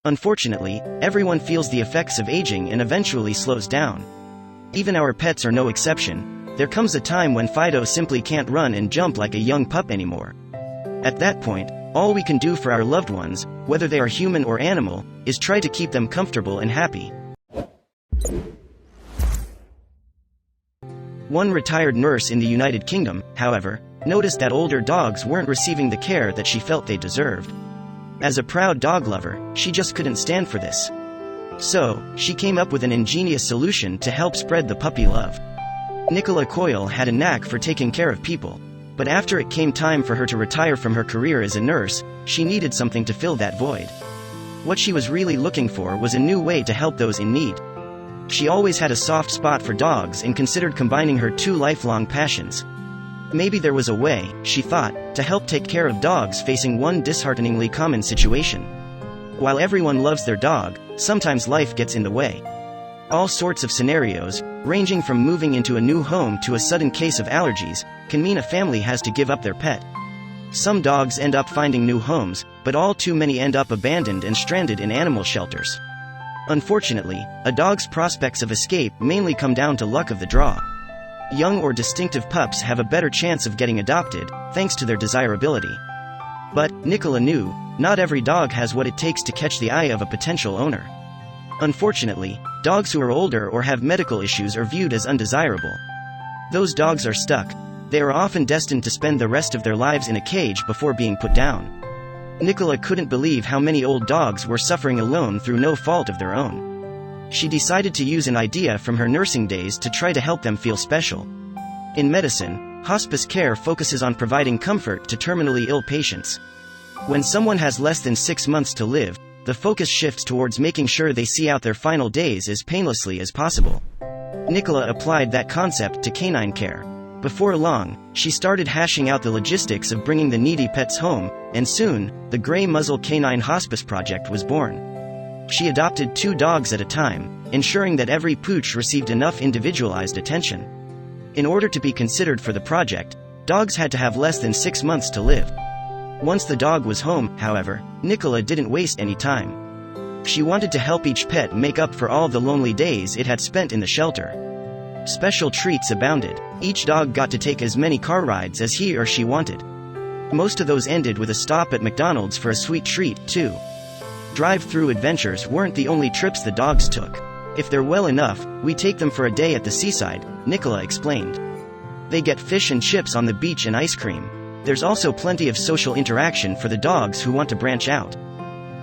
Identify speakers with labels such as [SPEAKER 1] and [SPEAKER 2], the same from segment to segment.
[SPEAKER 1] Unfortunately, everyone feels the effects of aging and eventually slows down. Even our pets are no exception. There comes a time when Fido simply can't run and jump like a young pup anymore. At that point, all we can do for our loved ones, whether they are human or animal, is try to keep them comfortable and happy. One retired nurse in the United Kingdom, however, noticed that older dogs weren't receiving the care that she felt they deserved. As a proud dog lover, she just couldn't stand for this. So, she came up with an ingenious solution to help spread the puppy love. Nicola Coyle had a knack for taking care of people. But after it came time for her to retire from her career as a nurse, she needed something to fill that void. What she was really looking for was a new way to help those in need. She always had a soft spot for dogs and considered combining her two lifelong passions. Maybe there was a way, she thought, to help take care of dogs facing one dishearteningly common situation. While everyone loves their dog, sometimes life gets in the way. All sorts of scenarios, ranging from moving into a new home to a sudden case of allergies, can mean a family has to give up their pet. Some dogs end up finding new homes, but all too many end up abandoned and stranded in animal shelters. Unfortunately, a dog's prospects of escape mainly come down to luck of the draw. Young or distinctive pups have a better chance of getting adopted, thanks to their desirability. But, Nicola knew, not every dog has what it takes to catch the eye of a potential owner. Unfortunately, dogs who are older or have medical issues are viewed as undesirable. Those dogs are stuck. They are often destined to spend the rest of their lives in a cage before being put down. Nicola couldn't believe how many old dogs were suffering alone through no fault of their own. She decided to use an idea from her nursing days to try to help them feel special. In medicine, hospice care focuses on providing comfort to terminally ill patients. When someone has less than 6 months to live, the focus shifts towards making sure they see out their final days as painlessly as possible. Nicola applied that concept to canine care. Before long, she started hashing out the logistics of bringing the needy pets home, and soon, the Gray Muzzle Canine Hospice Project was born. She adopted 2 dogs at a time, ensuring that every pooch received enough individualized attention. In order to be considered for the project, dogs had to have less than 6 months to live. Once the dog was home, however, Nicola didn't waste any time. She wanted to help each pet make up for all the lonely days it had spent in the shelter. Special treats abounded. Each dog got to take as many car rides as he or she wanted. Most of those ended with a stop at McDonald's for a sweet treat, too. Drive-through adventures weren't the only trips the dogs took. If they're well enough, we take them for a day at the seaside, Nicola explained. They get fish and chips on the beach and ice cream. There's also plenty of social interaction for the dogs who want to branch out.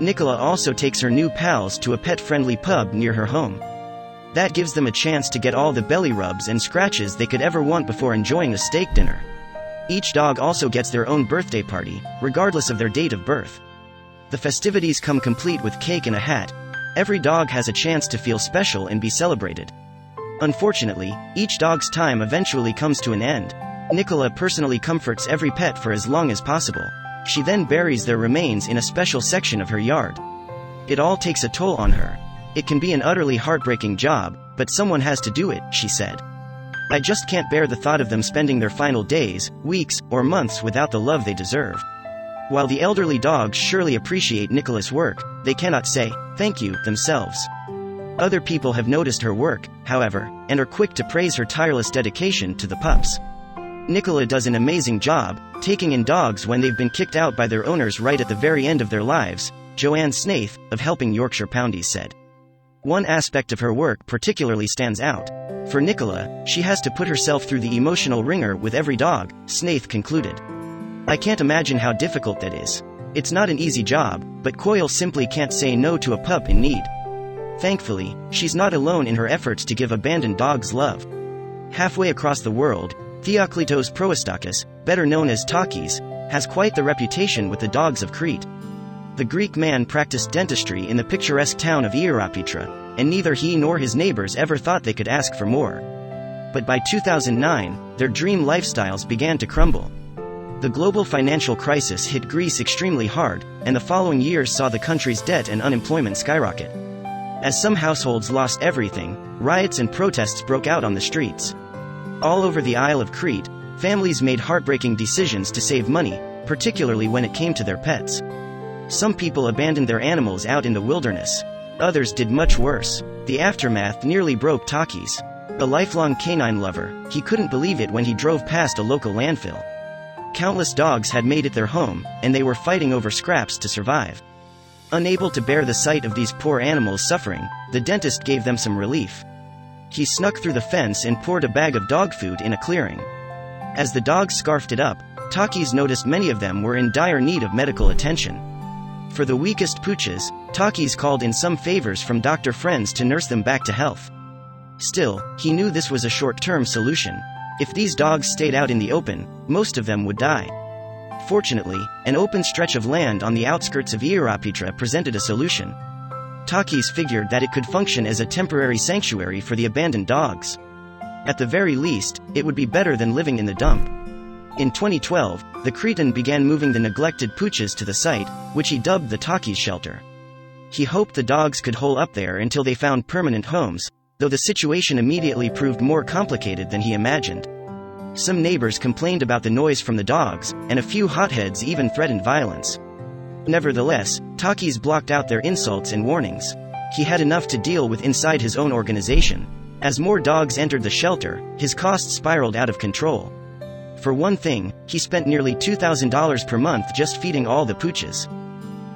[SPEAKER 1] Nicola also takes her new pals to a pet-friendly pub near her home. That gives them a chance to get all the belly rubs and scratches they could ever want before enjoying a steak dinner. Each dog also gets their own birthday party, regardless of their date of birth. The festivities come complete with cake and a hat. Every dog has a chance to feel special and be celebrated. Unfortunately, each dog's time eventually comes to an end. Nicola personally comforts every pet for as long as possible. She then buries their remains in a special section of her yard. It all takes a toll on her. It can be an utterly heartbreaking job, but someone has to do it, she said. I just can't bear the thought of them spending their final days, weeks, or months without the love they deserve. While the elderly dogs surely appreciate Nicola's work, they cannot say, thank you, themselves. Other people have noticed her work, however, and are quick to praise her tireless dedication to the pups. Nicola does an amazing job, taking in dogs when they've been kicked out by their owners right at the very end of their lives, Joanne Snaith, of Helping Yorkshire Poundies said. One aspect of her work particularly stands out. For Nicola, she has to put herself through the emotional ringer with every dog, Snaith concluded. I can't imagine how difficult that is. It's not an easy job, but Coyle simply can't say no to a pup in need. Thankfully, she's not alone in her efforts to give abandoned dogs love. Halfway across the world, Theoklitos Proistakis, better known as Takis, has quite the reputation with the dogs of Crete. The Greek man practiced dentistry in the picturesque town of Ierapitra, and neither he nor his neighbors ever thought they could ask for more. But by 2009, their dream lifestyles began to crumble. The global financial crisis hit Greece extremely hard, and the following years saw the country's debt and unemployment skyrocket. As some households lost everything, riots and protests broke out on the streets. All over the Isle of Crete, families made heartbreaking decisions to save money, particularly when it came to their pets. Some people abandoned their animals out in the wilderness. Others did much worse. The aftermath nearly broke Takis. A lifelong canine lover, he couldn't believe it when he drove past a local landfill. Countless dogs had made it their home, and they were fighting over scraps to survive. Unable to bear the sight of these poor animals suffering, the dentist gave them some relief. He snuck through the fence and poured a bag of dog food in a clearing. As the dogs scarfed it up, Takis noticed many of them were in dire need of medical attention. For the weakest pooches, Takis called in some favors from doctor friends to nurse them back to health. Still, he knew this was a short-term solution. If these dogs stayed out in the open, most of them would die. Fortunately, an open stretch of land on the outskirts of eMystery presented a solution. Takis figured that it could function as a temporary sanctuary for the abandoned dogs. At the very least, it would be better than living in the dump. In 2012, the Cretan began moving the neglected pooches to the site, which he dubbed the Takis shelter. He hoped the dogs could hole up there until they found permanent homes, though the situation immediately proved more complicated than he imagined. Some neighbors complained about the noise from the dogs, and a few hotheads even threatened violence. Nevertheless, Takis blocked out their insults and warnings. He had enough to deal with inside his own organization. As more dogs entered the shelter, his costs spiraled out of control. For one thing, he spent nearly $2,000 per month just feeding all the pooches.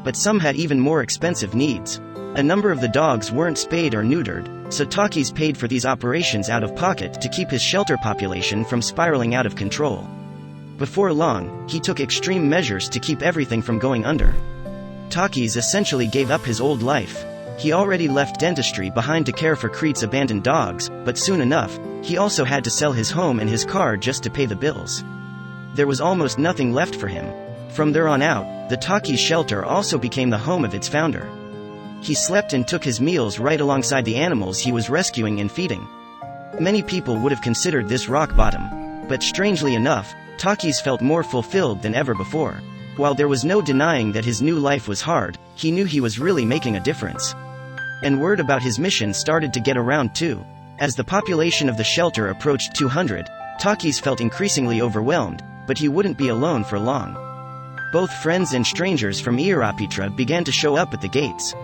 [SPEAKER 1] But some had even more expensive needs. A number of the dogs weren't spayed or neutered, so Takis paid for these operations out of pocket to keep his shelter population from spiraling out of control. Before long, he took extreme measures to keep everything from going under. Takis essentially gave up his old life. He already left dentistry behind to care for Crete's abandoned dogs, but soon enough, he also had to sell his home and his car just to pay the bills. There was almost nothing left for him. From there on out, the Takis shelter also became the home of its founder. He slept and took his meals right alongside the animals he was rescuing and feeding. Many people would have considered this rock bottom. But strangely enough, Takis felt more fulfilled than ever before. While there was no denying that his new life was hard, he knew he was really making a difference. And word about his mission started to get around too. As the population of the shelter approached 200, Takis felt increasingly overwhelmed, but he wouldn't be alone for long. Both friends and strangers from eMystery began to show up at the gates.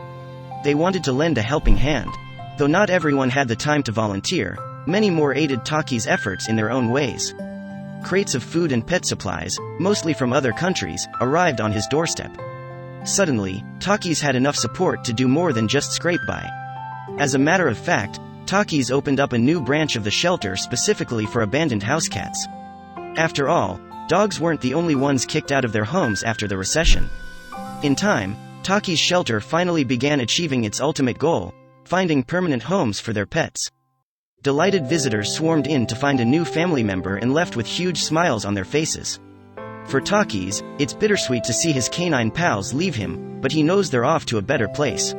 [SPEAKER 1] They wanted to lend a helping hand. Though not everyone had the time to volunteer, many more aided Takis' efforts in their own ways. Crates of food and pet supplies, mostly from other countries, arrived on his doorstep. Suddenly, Takis had enough support to do more than just scrape by. As a matter of fact, Takis opened up a new branch of the shelter specifically for abandoned house cats. After all, dogs weren't the only ones kicked out of their homes after the recession. In time, Takis' shelter finally began achieving its ultimate goal, finding permanent homes for their pets. Delighted visitors swarmed in to find a new family member and left with huge smiles on their faces. For Takis, it's bittersweet to see his canine pals leave him, but he knows they're off to a better place.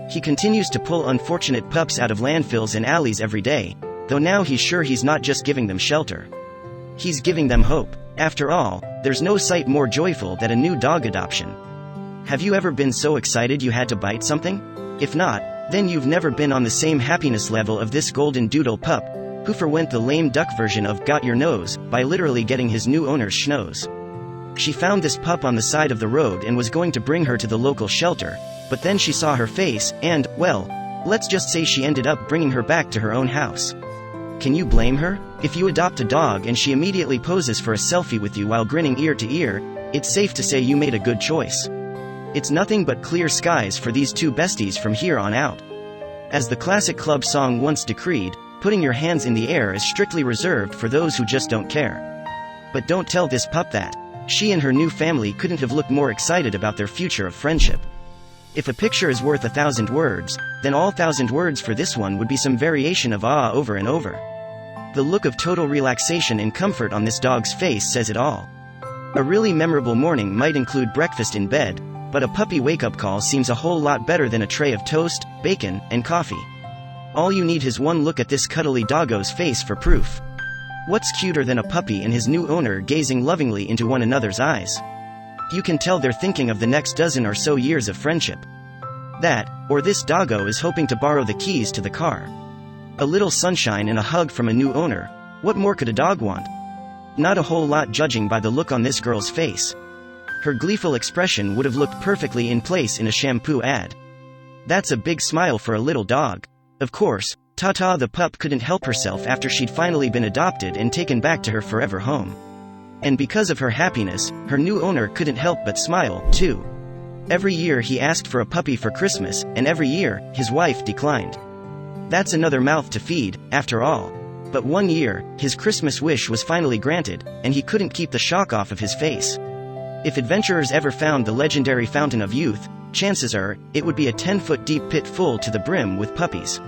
[SPEAKER 1] He continues to pull unfortunate pups out of landfills and alleys every day, though now he's sure he's not just giving them shelter. He's giving them hope. After all, there's no sight more joyful than a new dog adoption. Have you ever been so excited you had to bite something? If not, then you've never been on the same happiness level of this golden doodle pup, who forwent the lame duck version of got your nose by literally getting his new owner's schnoz. She found this pup on the side of the road and was going to bring her to the local shelter, but then she saw her face and, well, let's just say she ended up bringing her back to her own house. Can you blame her? If you adopt a dog and she immediately poses for a selfie with you while grinning ear to ear, it's safe to say you made a good choice. It's nothing but clear skies for these two besties from here on out. As the classic club song once decreed, putting your hands in the air is strictly reserved for those who just don't care. But don't tell this pup that. She and her new family couldn't have looked more excited about their future of friendship. If a picture is worth 1,000 words, then all 1,000 words for this one would be some variation of ah over and over. The look of total relaxation and comfort on this dog's face says it all. A really memorable morning might include breakfast in bed, but a puppy wake-up call seems a whole lot better than a tray of toast, bacon, and coffee. All you need is one look at this cuddly doggo's face for proof. What's cuter than a puppy and his new owner gazing lovingly into one another's eyes? You can tell they're thinking of the next dozen or so years of friendship. That, or this doggo is hoping to borrow the keys to the car. A little sunshine and a hug from a new owner. What more could a dog want? Not a whole lot, judging by the look on this girl's face. her gleeful expression would have looked perfectly in place in a shampoo ad. That's a big smile for a little dog. Of course, Tata the pup couldn't help herself after she'd finally been adopted and taken back to her forever home. And because of her happiness, her new owner couldn't help but smile, too. Every year he asked for a puppy for Christmas, and every year, his wife declined. That's another mouth to feed, after all. But one year, his Christmas wish was finally granted, and he couldn't keep the shock off of his face. If adventurers ever found the legendary Fountain of Youth, chances are, it would be a 10-foot deep pit full to the brim with puppies.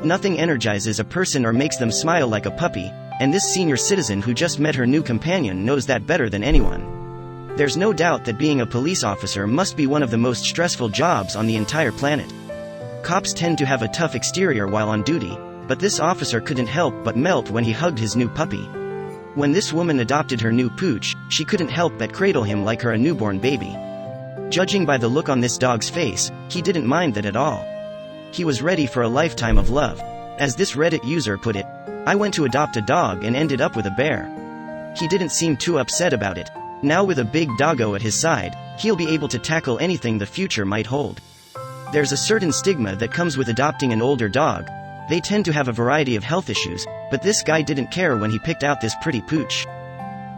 [SPEAKER 1] Nothing energizes a person or makes them smile like a puppy, and this senior citizen who just met her new companion knows that better than anyone. There's no doubt that being a police officer must be one of the most stressful jobs on the entire planet. Cops tend to have a tough exterior while on duty, but this officer couldn't help but melt when he hugged his new puppy. When this woman adopted her new pooch, she couldn't help but cradle him like her a newborn baby. Judging by the look on this dog's face, he didn't mind that at all. He was ready for a lifetime of love. As this Reddit user put it, "I went to adopt a dog and ended up with a bear." He didn't seem too upset about it. Now with a big doggo at his side, he'll be able to tackle anything the future might hold. There's a certain stigma that comes with adopting an older dog. They tend to have a variety of health issues, but this guy didn't care when he picked out this pretty pooch.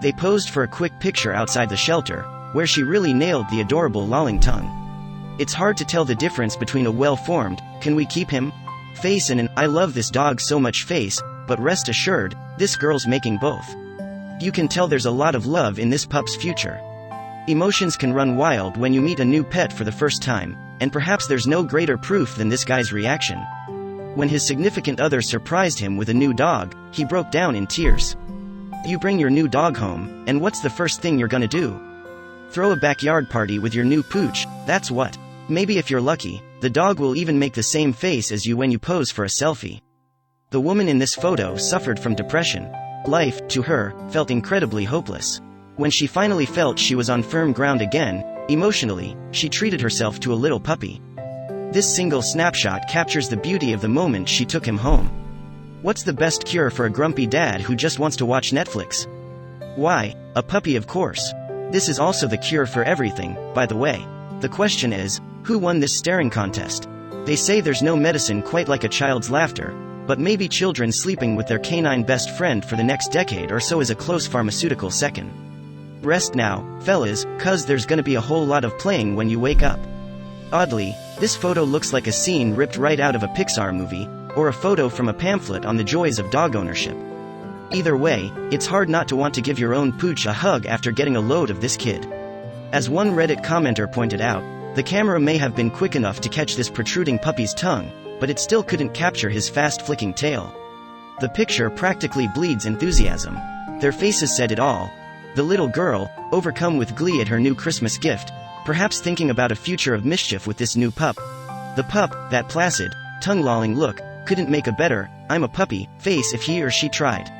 [SPEAKER 1] They posed for a quick picture outside the shelter, where she really nailed the adorable lolling tongue. It's hard to tell the difference between a well-formed, "Can we keep him?" face and an "I love this dog so much" face, but rest assured, this girl's making both. You can tell there's a lot of love in this pup's future. Emotions can run wild when you meet a new pet for the first time, and perhaps there's no greater proof than this guy's reaction. When his significant other surprised him with a new dog, he broke down in tears. You bring your new dog home, and what's the first thing you're gonna do? Throw a backyard party with your new pooch, that's what. Maybe if you're lucky, the dog will even make the same face as you when you pose for a selfie. The woman in this photo suffered from depression. Life, to her, felt incredibly hopeless. When she finally felt she was on firm ground again, emotionally, she treated herself to a little puppy. This single snapshot captures the beauty of the moment she took him home. What's the best cure for a grumpy dad who just wants to watch Netflix? Why, a puppy, of course. This is also the cure for everything, by the way. The question is, who won this staring contest? They say there's no medicine quite like a child's laughter, but maybe children sleeping with their canine best friend for the next decade or so is a close pharmaceutical second. Rest now, fellas, 'cause there's gonna be a whole lot of playing when you wake up. Oddly, this photo looks like a scene ripped right out of a Pixar movie, or a photo from a pamphlet on the joys of dog ownership. Either way, it's hard not to want to give your own pooch a hug after getting a load of this kid. As one Reddit commenter pointed out, the camera may have been quick enough to catch this protruding puppy's tongue, but it still couldn't capture his fast-flicking tail. The picture practically bleeds enthusiasm. Their faces said it all. The little girl, overcome with glee at her new Christmas gift, perhaps thinking about a future of mischief with this new pup. The pup, that placid, tongue-lolling look, couldn't make a better "I'm a puppy" face if he or she tried.